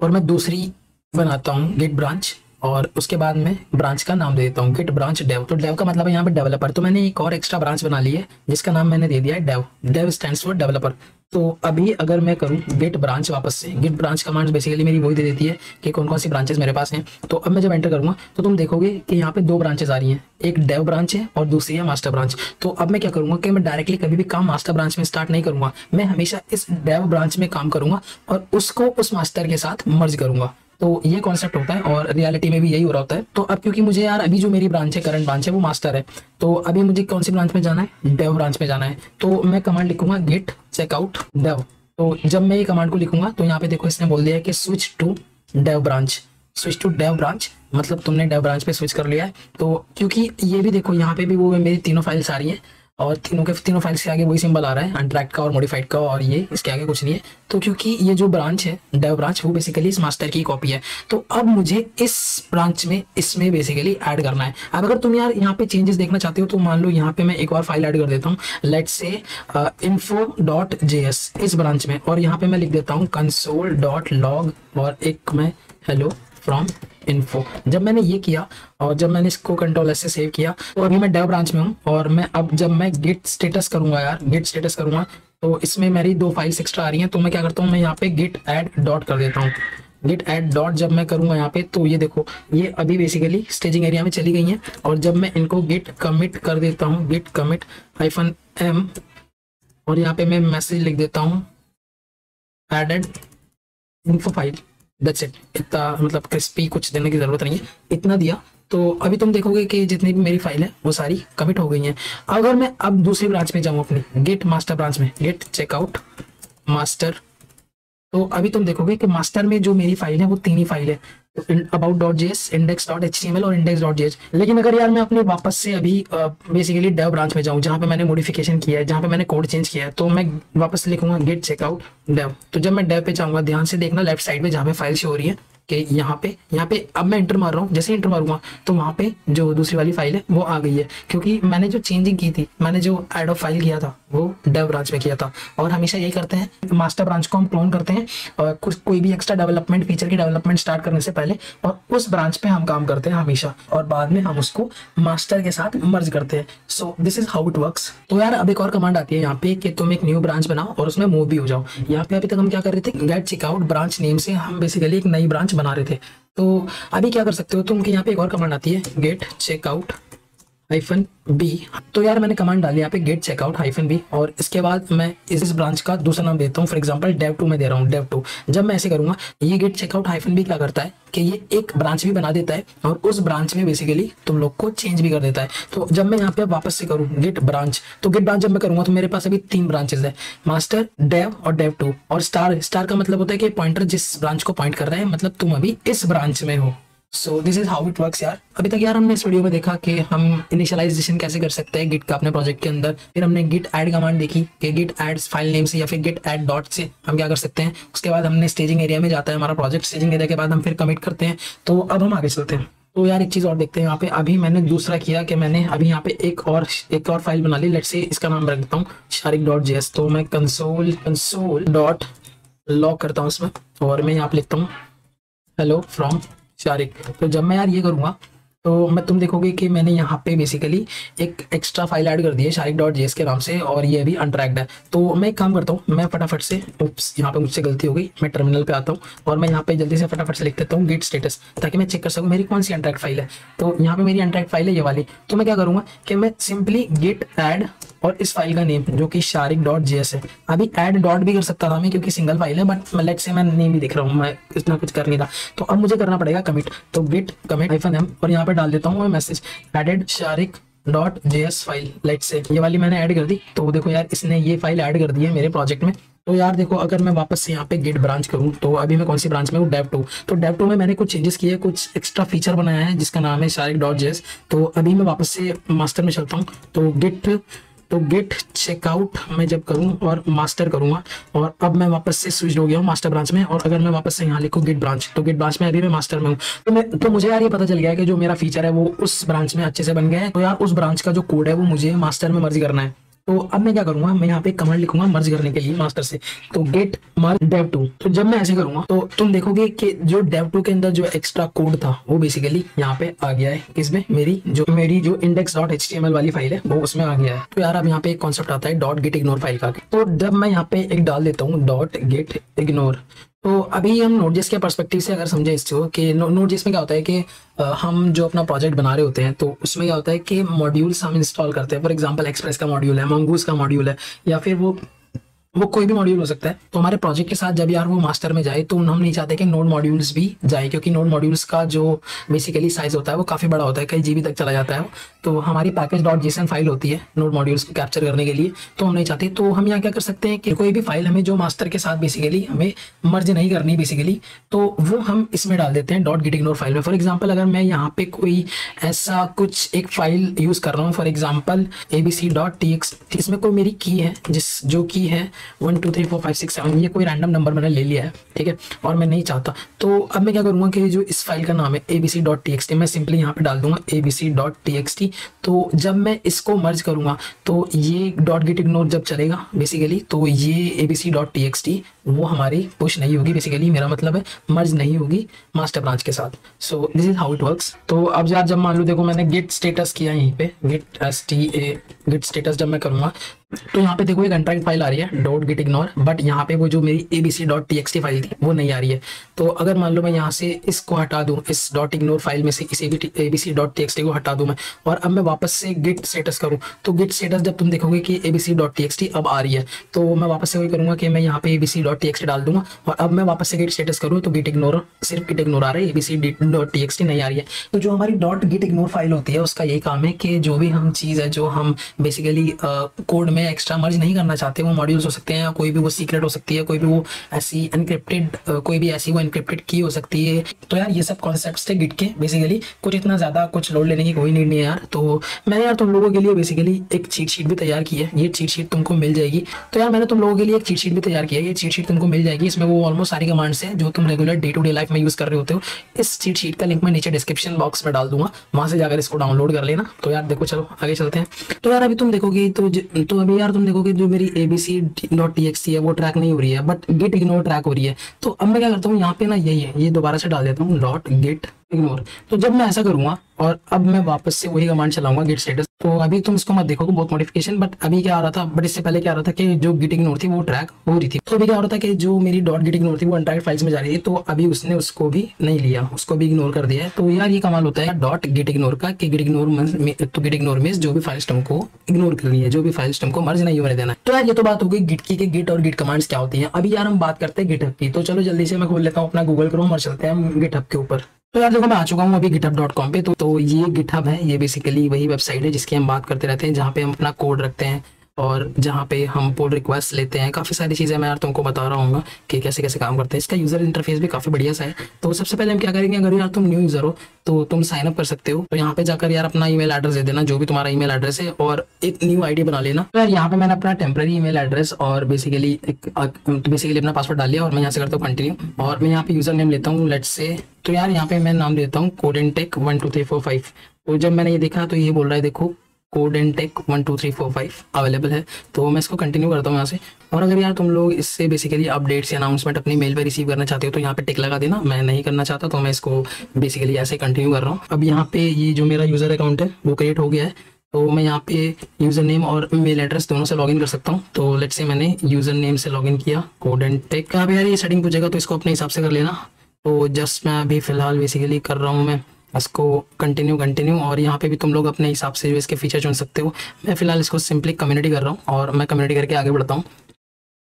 और मैं दूसरी बनाता हूँ गेट ब्रांच, और उसके बाद मैं ब्रांच का नाम दे देता हूँ गेट ब्रांच डेव। तो डेव का मतलब है यहाँ पे डेवलपर। तो मैंने एक और एक्स्ट्रा ब्रांच बना ली है जिसका नाम मैंने दे दिया है dev. Dev stands for developer. तो अभी अगर मैं करूँ गेट ब्रांच, वापस से गेट ब्रांच कमांड बेसिकली मेरी वही दे देती है कि कौन कौन सी ब्रांचेस मेरे पास हैं। तो अब मैं जब एंटर करूँगा तो तुम देखोगे कि यहाँ पे 2 ब्रांचेस आ रही हैं, एक डेव ब्रांच है और दूसरी है मास्टर ब्रांच। तो अब मैं क्या करूँगा कि मैं डायरेक्टली कभी भी काम मास्टर ब्रांच में स्टार्ट नहीं करूँगा, मैं हमेशा इस डेव ब्रांच में काम करूँगा और उसको उस मास्टर के साथ मर्ज करूँगा। तो ये कॉन्सेप्ट होता है और रियलिटी में भी यही हो रहा होता है। तो अब क्योंकि मुझे यार अभी जो मेरी ब्रांच है, करंट ब्रांच है, वो मास्टर है, तो अभी मुझे कौन सी ब्रांच में जाना है, डेव ब्रांच में जाना है। तो मैं कमांड लिखूंगा गेट चेकआउट डेव। तो जब मैं ये कमांड को लिखूंगा तो यहाँ पे देखो इसने बोल दिया है कि switch to dev branch. Switch to dev branch मतलब तुमने डेव ब्रांच पे स्विच कर लिया है। तो क्योंकि ये भी देखो यहाँ पे भी वो मेरी तीनों फाइल्स आ रही हैं और तीनों फाइल्स के आगे वही सिंबल आ रहा है, अनट्रैक्ट का और मॉडिफाइड का, और ये इसके आगे कुछ नहीं है। तो क्योंकि ये जो ब्रांच है डेव ब्रांच, वो बेसिकली इस मास्टर की कॉपी है। तो अब मुझे इस ब्रांच में इसमें बेसिकली ऐड करना है। अब अगर तुम यार यहाँ पे चेंजेस देखना चाहते हो तो मान लो यहाँ पे मैं एक और फाइल ऐड कर देता हूँ, लेट्स से info.js इस ब्रांच में, और यहाँ पे मैं लिख देता हूँ console.log और एक मैं हेलो फ्रॉम इन्फो। जब मैंने ये किया और जब मैंने इसको कंट्रोल एस से सेव किया, तो अभी मैं डेव ब्रांच में हूँ। और मैं अब जब मैं गेट स्टेटस करूंगा यार, गेट स्टेटस करूंगा, तो इसमें मेरी 2 फाइल्स एक्स्ट्रा आ रही हैं। तो मैं क्या करता हूँ, मैं यहाँ पे गेट ऐड डॉट कर देता हूँ। गेट ऐड डॉट जब मैं करूंगा यहाँ पे, तो ये देखो ये अभी बेसिकली स्टेजिंग एरिया में चली गई हैं। और जब मैं इनको गेट कमिट कर देता हूँ, गेट कमिट -m, और यहाँ पे मैं मैसेज लिख देता हूँ added info file, that's it. इतना मतलब क्रिस्पी कुछ देने की जरूरत नहीं है, इतना दिया। तो अभी तुम देखोगे कि जितनी भी मेरी फाइल है वो सारी कमिट हो गई हैं। अगर मैं अब दूसरी ब्रांच में जाऊँ अपनी गेट मास्टर ब्रांच में, गेट चेकआउट मास्टर, तो अभी तुम देखोगे कि मास्टर में जो मेरी फाइल है वो 3 ही फाइल है, about.js, index.html और index.js। लेकिन अगर यार मैं अपने वापस से अभी बेसिकली डेव ब्रांच में जाऊँ जहाँ पे मैंने मॉडिफिकेशन किया है, जहाँ पे मैंने कोड चेंज किया है, तो मैं वापस लिखूंगा गेट चेकआउट डेव। तो जब मैं डेव पे जाऊँगा, ध्यान से देखना लेफ्ट साइड में जहाँ पे फाइल शो हो रही है, कि यहाँ पे अब मैं इंटर मार रहा हूँ, जैसे इंटर मारूंगा तो वहाँ पे जो दूसरी वाली फाइल है वो आ गई है, क्योंकि मैंने जो चेंजिंग की थी, मैंने जो ऐड ऑफ फाइल किया था वो डेव ब्रांच में किया था। और हमेशा यही करते हैं, मास्टर ब्रांच को हम क्लोन करते हैं और कुछ कोई भी एक्स्ट्रा डेवलपमेंट फीचर की डेवलपमेंट स्टार्ट करने से पहले, और उस ब्रांच पे हम काम करते हैं हमेशा, और बाद में हम उसको मास्टर के साथ मर्ज करते हैं। So this is how it works. तो यार अब एक और कमांड आती है यहाँ पे कि तुम एक न्यू ब्रांच बनाओ और उसमें मूव भी हो जाओ। यहाँ पे अभी तक हम क्या कर रहे थे, गेट चेकआउट ब्रांच नेम से हम बेसिकली एक नई ब्रांच बना रहे थे। तो अभी क्या कर सकते हो तुम कि यहाँ पे एक और कमांड आती है, गेट चेकआउट -b। तो यार मैंने कमांड डाली यहाँ पे गेट चेकआउट -b, और इसके बाद मैं इस ब्रांच का दूसरा नाम देता हूँ, फॉर एग्जांपल dev2 में दे रहा हूँ dev2। जब मैं ऐसे करूंगा, ये गेट चेकआउट -b क्या करता है कि ये एक ब्रांच भी बना देता है और उस ब्रांच में बेसिकली तुम लोग को चेंज भी कर देता है। तो जब मैं यहाँ पे वापस से करूँ गेट ब्रांच, तो गेट ब्रांच जब मैं करूंगा तो मेरे पास अभी 3 ब्रांचेस है, मास्टर, डेव और dev2। और स्टार का मतलब होता है कि पॉइंटर जिस ब्रांच को पॉइंट कर रहा है, मतलब तुम अभी इस ब्रांच में हो। So this is how it works यार। अभी तक यार हमने इस वीडियो में देखा कि हम इनिशियलाइजेशन कैसे कर सकते हैं गिट का अपने प्रोजेक्ट के अंदर। फिर हमने गिट ऐड कमांड देखी कि गिट ऐड फाइल नेम से या फिर गिट ऐड डॉट से हम क्या कर सकते हैं। उसके बाद हमने स्टेजिंग एरिया में जाता है हमारा प्रोजेक्ट, स्टेजिंग एरिया के बाद हम फिर कमिट करते हैं। तो अब हम आगे चलते हैं। तो यार एक चीज़ और देखते हैं यहाँ पे। अभी मैंने दूसरा किया कि मैंने अभी यहाँ पे एक और फाइल बना ली। लेट्स से इसका नाम रख देता हूँ sharik.js। तो मैं कंसोल डॉट लॉग करता हूँ इसमें, और मैं यहाँ पे लिखता हूँ हेलो फ्रॉम शारिक। तो जब मैं यार ये करूँगा तो तुम देखोगे कि मैंने यहाँ पे बेसिकली एक एक्स्ट्रा फाइल ऐड कर दी है sharik.js के नाम से, और ये भी अनट्रैक्ड है। तो मैं एक काम करता हूँ, मैं फटाफट से, यहाँ पे मुझसे गलती हो गई, मैं टर्मिनल पे आता हूँ और मैं यहाँ पे जल्दी से फटाफट से लिख देता हूँ गिट स्टेटस, ताकि मैं चेक कर सकूँ मेरी कौन सी अनट्रैक्ड फाइल है। तो यहाँ पे मेरी अनट्रैक्ड फाइल है ये वाली। तो मैं क्या करूँगा कि मैं सिंपली गिट ऐड और इस फाइल का नेम जो कि sharik.js है। अभी ऐड डॉट भी कर सकता था मैं, क्योंकि सिंगल फाइल है, बट लेट्स से मैं नेम भी दिख रहा हूँ, मैं इतना कुछ कर नहीं था। तो अब मुझे करना पड़ेगा कमिट। तो गिट कमिट -m, और यहाँ पे डाल देता हूँ मैं message added sharik.js file. Let's say ये वाली मैंने ऐड कर दी। तो देखो यार इसने ये फाइल ऐड कर दी है मेरे प्रोजेक्ट में। तो यार देखो, अगर मैं वापस से यहाँ पे गेट ब्रांच करूँ तो अभी मैं कौन सी ब्रांच में हूँ, dev2। तो dev2 में मैंने कुछ चेंजेस किए, कुछ एक्स्ट्रा फीचर बनाया है जिसका नाम है sharik.js। तो अभी मैं वापस से मास्टर में चलता हूँ। तो गेट चेकआउट मैं जब करूँ और मास्टर करूँगा, और अब मैं वापस से स्विच हो गया हूँ मास्टर ब्रांच में। और अगर मैं वापस से यहाँ लिखूँ गेट ब्रांच, तो गेट ब्रांच में अभी मैं मास्टर में हूँ। तो मुझे यार ये पता चल गया है कि जो मेरा फीचर है वो उस ब्रांच में अच्छे से बन गया है। तो यार उस ब्रांच का जो कोड है वो मुझे मास्टर में मर्ज करना है। तो अब मैं क्या करूंगा, मैं यहाँ पे कमांड लिखूंगा मर्ज करने के लिए मास्टर से, तो गेट मर्ज dev2। तो जब मैं ऐसे करूंगा तो तुम देखोगे कि जो dev2 के अंदर जो एक्स्ट्रा कोड था वो बेसिकली यहाँ पे आ गया है। किसमें, मेरी जो index.html वाली फाइल है वो उसमें आ गया है। तो यार अब यहाँ पे एक कॉन्सेप्ट आता है डॉट गेट इग्नोर फाइल का। तो जब मैं यहाँ पे एक डाल देता हूँ डॉट गेट इग्नोर, तो अभी हम नोड.जेएस के पर्सपेक्टिव से अगर समझे इसको कि नोड.जेएस में क्या होता है कि हम जो अपना प्रोजेक्ट बना रहे होते हैं तो उसमें क्या होता है कि मॉड्यूल्स हम इंस्टॉल करते हैं। फॉर एग्जांपल एक्सप्रेस का मॉड्यूल है, मंगूस का मॉड्यूल है, या फिर वो कोई भी मॉड्यूल हो सकता है। तो हमारे प्रोजेक्ट के साथ जब यार वो मास्टर में जाए तो हम नहीं चाहते कि नोड मॉड्यूल्स भी जाए, क्योंकि नोड मॉड्यूल्स का जो बेसिकली साइज होता है वो काफ़ी बड़ा होता है, कई जीबी तक चला जाता है। तो हमारी पैकेज.json फाइल होती है नोड मॉड्यूल्स को कैप्चर करने के लिए, तो हम नहीं चाहते। तो हम यहाँ क्या कर सकते हैं कि कोई भी फाइल हमें जो मास्टर के साथ बेसिकली हमें मर्ज नहीं करनी बेसिकली, तो वो हम इसमें डाल देते हैं डॉट गेट इग्नोर फाइल में। फॉर एग्जाम्पल अगर मैं यहाँ पे कोई ऐसा कुछ एक फाइल यूज़ कर रहा हूँ, फॉर एग्जाम्पल abc.txt, इसमें कोई मेरी की है जो की है 1 2 3 4 5 6 7, ये कोई रैंडम नंबर मैंने ले लिया है, ठीक है, और मैं नहीं चाहता। तो अब मैं क्या करूँगा कि जो इस फाइल का नाम है abc.txt, मैं सिंपली यहाँ पे डाल दूंगा abc.txt। तो जब मैं इसको मर्ज करूँगा तो ये डॉट गेट इग्नोर जब चलेगा बेसिकली, तो ये abc.txt वो हमारी पुश नहीं होगी, बेसिकली मेरा मतलब है मर्ज नहीं होगी मास्टर ब्रांच के साथ। So this is how it works. तो अब यार जब मान लो देखो मैंने गेट स्टेटस किया यहीं पे, गेट स्टेटस जब मैं करूँगा तो यहाँ पे देखो एक अनट्रैक्ड फाइल आ रही है डॉट गेट इग्नोर, बट यहाँ पे वो जो मेरी abc.txt फाइल थी वो नहीं आ रही है। तो अगर मान लो मैं यहाँ से इसको हटा दूँ, इस डॉट इग्नोर फाइल में से इस abc.txt को हटा दूँ मैं, और अब मैं वापस से गेट स्टेटस करूँ, तो गेट स्टेटस जब तुम देखोगे कि abc.txt अब आ रही है, तो मैं वापस से वही करूँगा कि मैं यहाँ पे abc.txt डाल दूंगा, और अब मैं वापस से गेट स्टेटस करूँ तो गेट इग्नोर, सिर्फ गेट इग्नोर आ रहा है, abc.txt नहीं आ रही है। तो जो हमारी डॉट गेट इग्नोर फाइल होती है उसका यही काम है कि जो भी हम चीज़ है जो हम बेसिकली कोड में में एक्स्ट्रा मर्ज नहीं करना चाहते, वो मॉड्यूल्स हो सकते हैं, कोई भी वो सीक्रेट हो सकती है, कोई भी वो ऐसी एनक्रिप्टेड कोई भी ऐसी वो एनक्रिप्टेड की हो सकती है। तो यार ये सब कॉन्सेप्ट्स थे गिट के बेसिकली, कुछ इतना ज़्यादा कुछ लोड लेने की कोई नीड नहीं है यार। तो मैंने यार तुम लोगों के लिए बेसिकली एक चीट शीट भी तैयार की है, ये चीट शीट तुमको मिल जाएगी। तो यार मैंने तुम लोगों के लिए एक चीट शीट भी तैयार की है, ये चीट शीट तुमको मिल जाएगी। इसमें वो ऑलमोस्ट सारी कमांड्स हैं जो तुम regular day to day life में यूज़ कर रहे होते हो। इस चीट शीट का लिंक मैं नीचे डिस्क्रिप्शन बॉक्स में डाल दूंगा, वहाँ से जाकर इसको डाउनलोड कर लेना। तो यार देखो चलो आगे चलते हैं। तो यार अभी तुम देखोगे तो अभी यार तुम देखोगे जो मेरी abc.txt है वो ट्रैक नहीं हो रही है, बट गिट इग्नोर ट्रैक हो रही है। तो अब मैं क्या करता हूँ, यहाँ पे ना यही है, ये दोबारा से डाल देता हूँ .git इग्नोर। तो जब मैं ऐसा करूंगा और अब मैं वापस से वही कमांड चलाऊंगा git status, तो अभी तुम इसको मत देखोगे बहुत मॉडिफिकेशन, बट अभी क्या आ रहा था, बट इससे पहले क्या आ रहा था कि जो git ignore थी वो ट्रैक हो रही थी। तो अभी क्या हो रहा था कि जो मेरी .git ignore थी वो अनट्रैक्ड फाइल्स में जा रही थी, तो अभी उसने उसको भी नहीं लिया, उसको भी इग्नोर कर दिया है। तो यार ये कमाल होता है .git ignore का कि git ignore मींस जो भी फाइल सिस्टम को इग्नोर करनी है, जो भी फाइल सिस्टम को मर्ज नहीं होने देना है। तो यार ये तो बात हो गई गिट की कि गिट और गिट कमांड्स क्या होती हैं। अभी यार हम बात करते हैं गिटहब की। तो चलो जल्दी से मैं खोल लेता हूँ अपना गूगल क्रोम और चलते हैं गिटहब के ऊपर। तो यार देखो मैं आ चुका हूँ अभी github.com पे। तो ये गिटहब है, ये बेसिकली वही वेबसाइट है जिसकी हम बात करते रहते हैं, जहाँ पे हम अपना कोड रखते हैं और जहाँ पे हम पुल रिक्वेस्ट लेते हैं। काफ़ी सारी चीज़ें मैं यार तुमको बता रहा हूँ कि कैसे कैसे काम करते हैं। इसका यूज़र इंटरफेस भी काफ़ी बढ़िया सा है। तो सबसे पहले हम क्या करेंगे, अगर यार तुम न्यू यूज़र हो तो तुम साइन अप कर सकते हो। तो यहाँ पे जाकर यार अपना ईमेल एड्रेस दे देना, जो भी तुम्हारा ईमेल एड्रेस है, और एक न्यू आईडी बना लेना। तो यार यहाँ पे मैंने अपना टेम्पररी ईमेल एड्रेस और बेसिकली अपना पासवर्ड डाल लिया और मैं यहाँ से करता हूँ कंटिन्यू, और मैं यहाँ पे यूज़र नेम लेता हूँ लेट्स से। तो यार यहाँ पे मैं नाम देता हूँ कोडेंटेक 1 2 3 4 5। तो जब मैंने ये देखा तो ये बोल रहा है देखो कोडेंटेक 1 2 3 4 5 अवेलेबल है। तो मैं इसको कंटिन्यू करता हूँ यहाँ से। और अगर यार तुम लोग इससे बेसिकली अपडेट्स या अनाउंसमेंट अपनी मेल पे रिसीव करना चाहते हो तो यहाँ पे टिक लगा देना। मैं नहीं करना चाहता तो मैं इसको बेसिकली ऐसे कंटिन्यू कर रहा हूँ। अब यहाँ पे ये जो मेरा यूज़र अकाउंट है वो क्रिएट हो गया है। तो मैं यहाँ पे यूज़र नेम और मेल एड्रेस दोनों से लॉगिन कर सकता हूँ। तो लेट्स से मैंने यूज़र नेम से लॉगिन किया कोडेंटेक। अब यार ये सेटिंग पूछेगा तो इसको अपने हिसाब से कर लेना। तो जस्ट मैं अभी फ़िलहाल बेसिकली कर रहा हूँ मैं इसको कंटिन्यू, और यहाँ पे भी तुम लोग अपने हिसाब से जो इसके फीचर चुन सकते हो। मैं फ़िलहाल इसको सिंपली कम्युनिटी कर रहा हूँ और मैं कम्युनिटी करके आगे बढ़ता हूँ।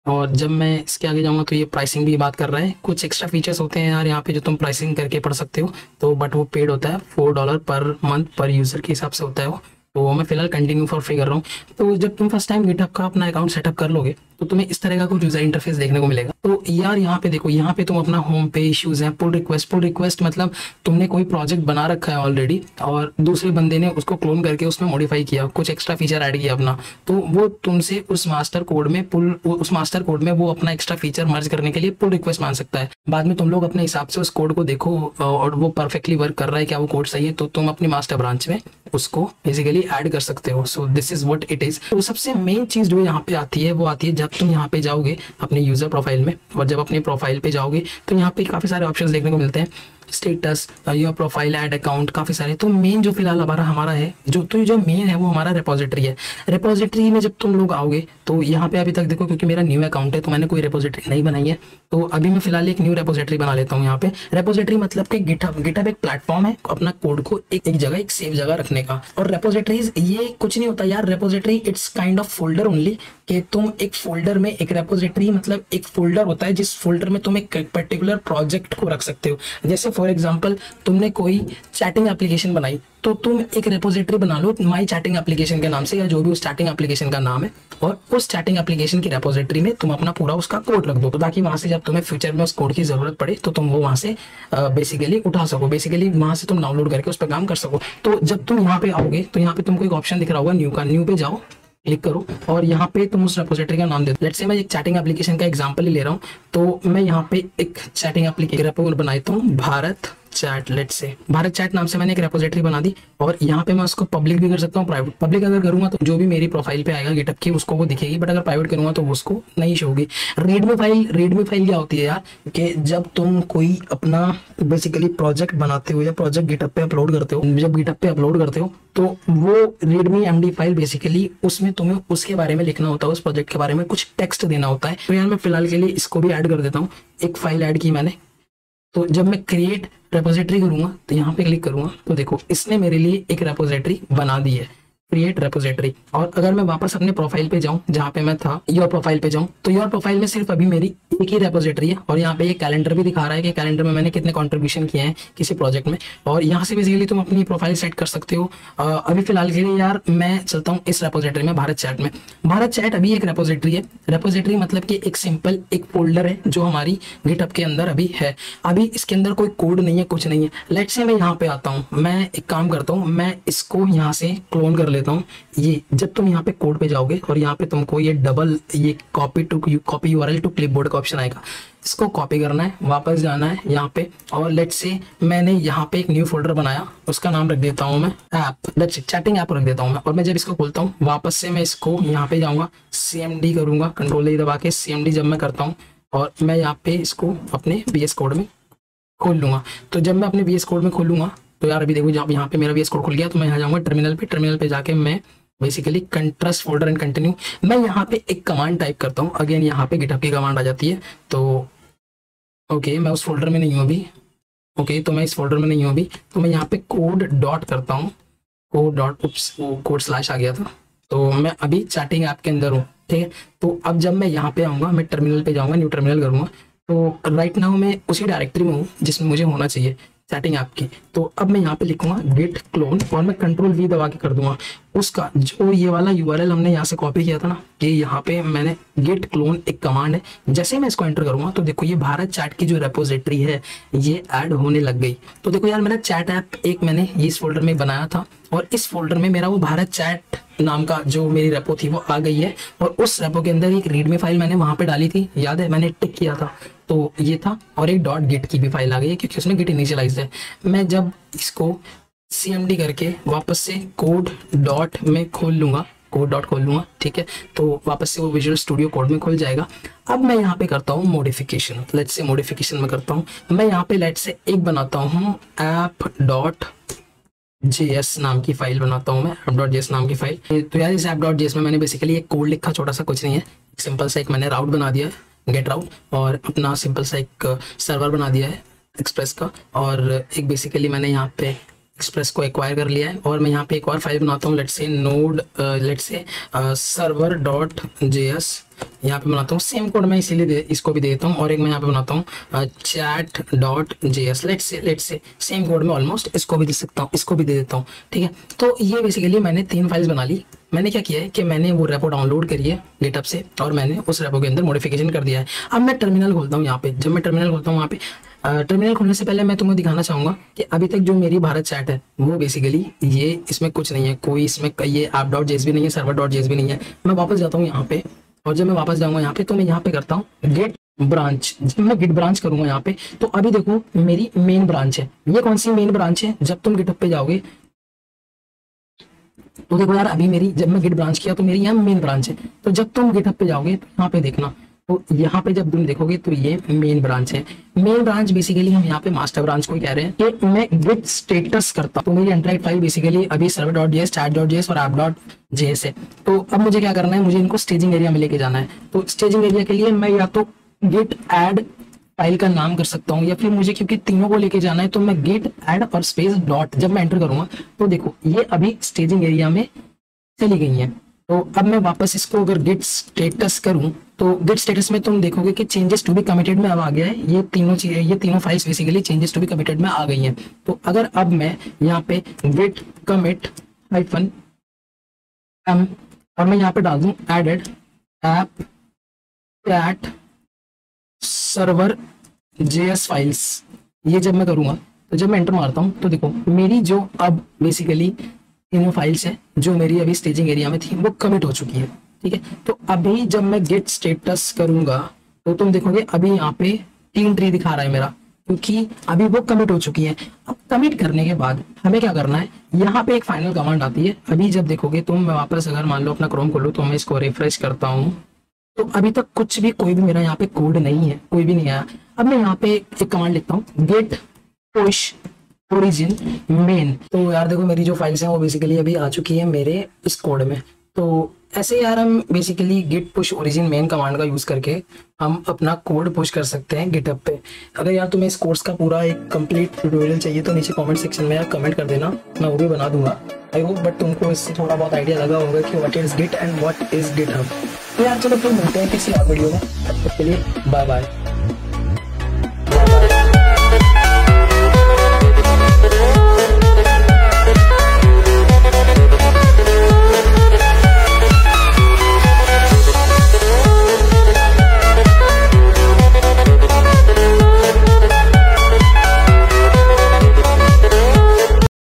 और जब मैं इसके आगे जाऊँगा तो ये प्राइसिंग भी बात कर रहा है। कुछ एक्स्ट्रा फीचर्स होते हैं यार यहाँ पे जो तुम प्राइसिंग करके पढ़ सकते हो। तो बट वो पेड होता है, $4 पर मंथ पर यूज़र के हिसाब से होता है वो। तो मैं फिलहाल कंटिन्यू फॉर फ्री कर रहा हूँ। तो जब तुम फर्स्ट टाइम गिटहब का अपना अकाउंट सेटअप कर लोगे तो तुम्हें इस तरह का कुछ यूजर इंटरफेस देखने को मिलेगा। तो यार यहाँ पे देखो, यहाँ पे तुम अपना होम पे इश्यूज हैं, पुल रिक्वेस्ट मतलब तुमने कोई प्रोजेक्ट बना रखा है ऑलरेडी और दूसरे बंदे ने उसको क्लोन करके उसमें मॉडिफाई किया, कुछ एक्स्ट्रा फीचर ऐड किया अपना, तो वो तुमसे उस मास्टर कोड में वो अपना एक्स्ट्रा फीचर मर्ज करने के लिए पुल रिक्वेस्ट मान सकता है। बाद में तुम लोग अपने हिसाब से उस कोड को देखो और वो परफेक्टली वर्क कर रहा है क्या, वो कोड सही है, तो तुम अपनी मास्टर ब्रांच में उसको बेसिकली ऐड कर सकते हो। So this is what it is. तो सबसे मेन चीज जो यहाँ पे आती है वो आती है जब तुम यहाँ पे जाओगे अपने यूजर प्रोफाइल में, और जब अपने प्रोफाइल पे जाओगे तो यहाँ पे काफी सारे ऑप्शंस देखने को मिलते हैं, status, your profile, add account, काफी सारे। तो मेन जो फिलहाल हमारा है जो मेन है वो हमारा रेपोजिटरी है। रेपोजिटरी में जब तुम लोग आओगे तो यहाँ पे अभी तक देखो, क्योंकि मेरा न्यू अकाउंट है तो मैंने कोई रेपोजिटरी नहीं बनाई है, तो अभी मैं फिलहाल एक न्यू रेपोजिटरी बना लेता हूँ। यहाँ पे रेपोजिटरी मतलब कि गिटहब एक प्लेटफॉर्म है अपना कोड को एक जगह, एक सेफ जगह रखने का। और रेपोजिटरीज ये कुछ नहीं होता यार, repository it's kind of folder only, कि तुम एक फोल्डर में, एक रेपोजिटरी मतलब एक फोल्डर होता है जिस फोल्डर में तुम एक पर्टिकुलर प्रोजेक्ट को रख सकते हो। जैसे फॉर एग्जांपल तुमने कोई चैटिंग एप्लीकेशन बनाई तो तुम एक रेपोजिटरी बना लो माई चैटिंग एप्लीकेशन के नाम से, या जो भी उस चैटिंग एप्लीकेशन का नाम है, और उस चैटिंग एप्लीकेशन की रेपोजिटरी में तुम अपना पूरा उसका कोड रख दो, तो ताकि वहां से जब तुम्हें फ्यूचर में उस कोड की जरूरत पड़े तो तुम वो वहां से बेसिकली उठा सको, बेसिकली वहां से तुम डाउनलोड करके उस पर काम कर सको। तो जब तुम यहाँ पे आओगे तो यहाँ पे तुमको एक ऑप्शन दिख रहा होगा न्यू का, न्यू पे जाओ, क्लिक करो और यहाँ पे तुम उस रेपोजिटरी का नाम दे दो। लेट्स से मैं एक चैटिंग एप्लीकेशन का एग्जांपल ही ले रहा हूँ, तो मैं यहाँ पे एक चैटिंग एप्लीकेशन रेपो बनाता हूँ, Bharat chat. Let's say Bharat chat नाम से मैंने एक रेपोजिटरी बना दी, और यहाँ पे मैं उसको पब्लिक भी कर सकता हूँ, प्राइवेट। पब्लिक अगर करूंगा तो जो भी मेरी प्रोफाइल पे आएगा गिटहब की उसको वो दिखेगी, बट अगर प्राइवेट करूंगा तो उसको नहीं शो होगी। रीडमी फाइल क्या होती है यार, कि जब तुम कोई अपना बेसिकली प्रोजेक्ट बनाते हो या प्रोजेक्ट गिटहब पे अपलोड करते हो, जब गिटहब पे अपलोड करते हो तो वो रीडमी एमडी फाइल बेसिकली उसमें तुम्हें उसके बारे में लिखना होता है, उस प्रोजेक्ट के बारे में कुछ टेक्स्ट देना होता है। तो यार मैं फिलहाल के लिए इसको भी ऐड कर देता हूँ, एक फाइल ऐड की मैंने। तो जब मैं क्रिएट रेपोजिटरी करूंगा तो यहाँ पे क्लिक करूंगा तो देखो इसने मेरे लिए एक रेपोजिटरी बना दी है। Create repository. और अगर मैं वापस अपने प्रोफाइल पे जाऊं, जहां पे मैं था, योर प्रोफाइल पे जाऊं, तो योर प्रोफाइल में सिर्फ अभी मेरी एक ही रेपोजिटरी है। और यहाँ पे एक कैलेंडर भी दिखा रहा है कि कैलेंडर में मैंने कितने कंट्रीब्यूशन किए हैं किसी प्रोजेक्ट में। और यहाँ से बेसिकली तुम अपनी प्रोफाइल सेट कर सकते हो। अभी फिलहाल के लिए यार मैं चलता हूँ इस रेपोजिटरी में, भारत चैट में। भारत चैट अभी एक रेपोजिटरी है। रेपोजिटरी मतलब कि एक सिंपल एक फोल्डर है जो हमारी गिटहब के अंदर अभी है। अभी इसके अंदर कोई कोड नहीं है, कुछ नहीं है। लेट्स से मैं यहाँ पे आता हूँ, मैं एक काम करता हूँ, मैं इसको यहाँ से क्लोन कर लेता हूँ। ये जब तुम यहाँ पे कोड पे जाओगे और यहाँ पे तुमको ये ये कॉपी यूआरएल टू क्लिपबोर्ड का ऑप्शन आएगा। इसको कॉपी करना है, वापस जाना है यहाँ पे, और लेट्स से मैंने यहाँ पे एक न्यू फोल्डर बनाया, उसका नाम रख देता हूँ मैं ऐप, लेट्स चैटिंग ऐप रख देता हूँ मैं। और मैं जब इसको खोलता हूँ, वापस से मैं इसको यहाँ पे जाऊँगा, CMD करूँगा, कंट्रोल D दबा के CMD जब मैं करता हूँ, और मैं यहाँ पे इसको अपने VS कोड में खोल लूँगा। तो जब मैं अपने VS कोड में खोलूँगा तो यार अभी देखो जब यहाँ पे मेरा VS कोड खुल गया, तो मैं यहाँ जाऊँगा टर्मिनल पे जाके मैं बेसिकली कंट्रस्ट फोल्डर एंड कंटिन्यू, मैं यहाँ पे एक कमांड टाइप करता हूँ। अगेन यहाँ पे गिटहब की कमांड आ जाती है। तो ओके, मैं उस फोल्डर में नहीं हूँ अभी। ओके, तो मैं इस फोल्डर में नहीं हूँ अभी, तो मैं यहाँ पे कोड डॉट करता हूँ, कोड स्लैश आ गया था। तो मैं अभी चैटिंग ऐप के अंदर हूँ, ठीक है। तो अब जब मैं यहाँ पे आऊँगा, मैं टर्मिनल पे जाऊँगा, न्यू टर्मिनल करूँगा, तो राइट नाउ मैं उसी डायरेक्टरी में हूँ जिसमें मुझे होना चाहिए, चैटिंग ऐप की। तो अब मैं यहाँ पे लिखूंगा गिट क्लोन, और मैं कंट्रोल V दबा के कर दूंगा उसका जो ये वाला URL हमने यहाँ से कॉपी किया था ना, कि यहाँ पे मैंने गिट क्लोन एक कमांड है। जैसे मैं इसको एंटर करूंगा तो देखो ये भारत चैट की जो रेपोजिटरी है ये ऐड होने लग गई। तो देखो यार मेरा चैट ऐप एक मैंने इस फोल्डर में बनाया था, और इस फोल्डर में मेरा वो भारत चैट नाम का जो मेरी रेपो थी वो आ गई है। और उस रेपो के अंदर एक रीडमी फाइल मैंने वहां पे डाली थी, याद है, मैंने टिक किया था, तो ये था। और एक डॉट गिट की भी फाइल आ गई है क्योंकि उसमें गिट इनिशियलाइज्ड है। मैं जब इसको CMD करके वापस से कोड डॉट में खोल लूंगा, कोड डॉट खोल लूंगा, ठीक है, तो वापस से वो विजुअल स्टूडियो कोड में खुल जाएगा। अब मैं यहाँ पे करता हूँ मॉडिफिकेशन, लेट्स से मॉडिफिकेशन में करता हूँ। मैं यहाँ पे लेट्स से एक बनाता हूँ app.js नाम की फाइल बनाता हूँ मैं, app.js नाम की फाइल। तो यार इस app.js में मैंने बेसिकली एक कोड लिखा, छोटा सा, कुछ नहीं है, सिंपल सा एक मैंने राउट बना दिया है, गेट राउट, और अपना सिंपल सा एक सर्वर बना दिया है एक्सप्रेस का, और एक बेसिकली मैंने यहाँ पे एक्सप्रेस को एक्वायर कर लिया है। और मैं यहाँ पे एक और फाइल बनाता हूँ, let's say node, let's say server.js यहाँ पे बनाता हूँ। सेम कोड मैं इसीलिए इसको भी देता हूँ। और एक मैं यहाँ पे बनाता हूँ chat.js, let's say same code में ऑलमोस्ट इसको भी दे सकता हूँ, इसको भी दे देता हूँ, ठीक है। तो ये बेसिकली मैंने 3 फाइल्स बना ली। मैंने क्या किया है कि मैंने वो रेपो डाउनलोड करी है गिटहब से, और मैंने उस रेपो के अंदर मॉडिफिकेशन कर दिया है। अब मैं टर्मिनल खोलता हूँ यहाँ पे। जब मैं टर्मिनल खोलता हूँ वहाँ पे, टर्मिनल खोलने से पहले मैं तुम्हें दिखाना चाहूंगा कि अभी तक जो मेरी भारत चैट है वो बेसिकली ये, इसमें कुछ नहीं है, कोई इसमें ये app.js भी नहीं है, server.js भी नहीं है। मैं वापस जाता हूँ यहाँ पे, और जब मैं वापस जाऊंगा यहाँ पे तो मैं यहाँ पे करता हूँ गेट ब्रांच। जब मैं गिट ब्रांच करूंगा यहाँ पे, तो अभी देखो मेरी मेन ब्रांच है। ये कौन सी मेन ब्रांच है? जब तुम गिटहब पे जाओगे तो देखो यार अभी मेरी, जब मैं गिट ब्रांच किया तो मेरी यहाँ मेन ब्रांच है। तो जब तुम गिटहब पे जाओगे तो यहाँ पे देखना, तो यहाँ पे जब तुम देखोगे तो ये मेन ब्रांच है। मेन ब्रांच बेसिकली हम यहाँ पे मास्टर ब्रांच को कह रहे हैं कि मैं गिट स्टेटस करता हूँ। तो मेरी एंट्राइड फाइल बेसिकली अभी server.js, chat.js और app.js है। तो अब मुझे क्या करना है, मुझे इनको स्टेजिंग एरिया में लेके जाना है। तो स्टेजिंग एरिया के लिए मैं या तो गिट ऐड फाइल का नाम कर सकता हूँ, या फिर मुझे क्योंकि तीनों को लेके जाना है तो मैं गिट ऐड और स्पेस डॉट जब मैं एंटर करूंगा तो देखो ये अभी स्टेजिंग एरिया में चली गई है। तो अब मैं वापस इसको अगर गिट स्टेटस करूं तो गिट स्टेटस में तुम देखोगे कि चेंजेस टू बी कमिटेड में अब आ गया है। ये तीनों चीजें, ये तीनों files basically changes to be committed में आ गई हैं। तो अगर अब मैं यहाँ पे गिट कमिट -m और मैं यहाँ पे डाल दूं added app chat server JS files, ये जब मैं करूंगा तो जब मैं एंटर मारता हूँ तो देखो मेरी जो अब बेसिकली तीनों फाइल्स हैं जो मेरी अभी स्टेजिंग एरिया में थी वो कमिट हो चुकी है, ठीक है। तो अभी जब मैं गेट स्टेटस करूंगा तो तुम देखोगे अभी यहाँ पे 3 ट्री दिखा रहा है मेरा, क्योंकि अभी वो कमिट हो चुकी है। अब कमिट करने के बाद हमें क्या करना है, यहाँ पे एक फाइनल कमांड आती है। अभी जब देखोगे तुम, मैं वापस अगर मान लो अपना क्रोम खोलूं तो मैं इसको रिफ्रेश करता हूँ तो अभी तक कुछ भी, कोई भी मेरा यहाँ पे कोड नहीं है, कोई भी नहीं आया। अब मैं यहाँ पे एक कमांड लिखता हूँ गेट पुश ओरिजिन मेन। तो यार देखो मेरी जो फाइल्स हैं वो बेसिकली अभी आ चुकी है मेरे इस कोड में। तो ऐसे यार हम basically git push origin main command का यूज करके हम अपना कोड पुश कर सकते हैं गिटहब पे। अगर यार तुम्हें इस कोर्स का पूरा एक कंप्लीट ट्यूटोरियल चाहिए तो नीचे कमेंट सेक्शन में यार कमेंट कर देना, मैं वो भी बना दूंगा। आई होप बट तुमको इससे थोड़ा बहुत आइडिया लगा होगा कि what is git and what is GitHub. तो यार चलो फिर मिलते हैं किसी और वीडियो में, तब तक के लिए बाय बाय।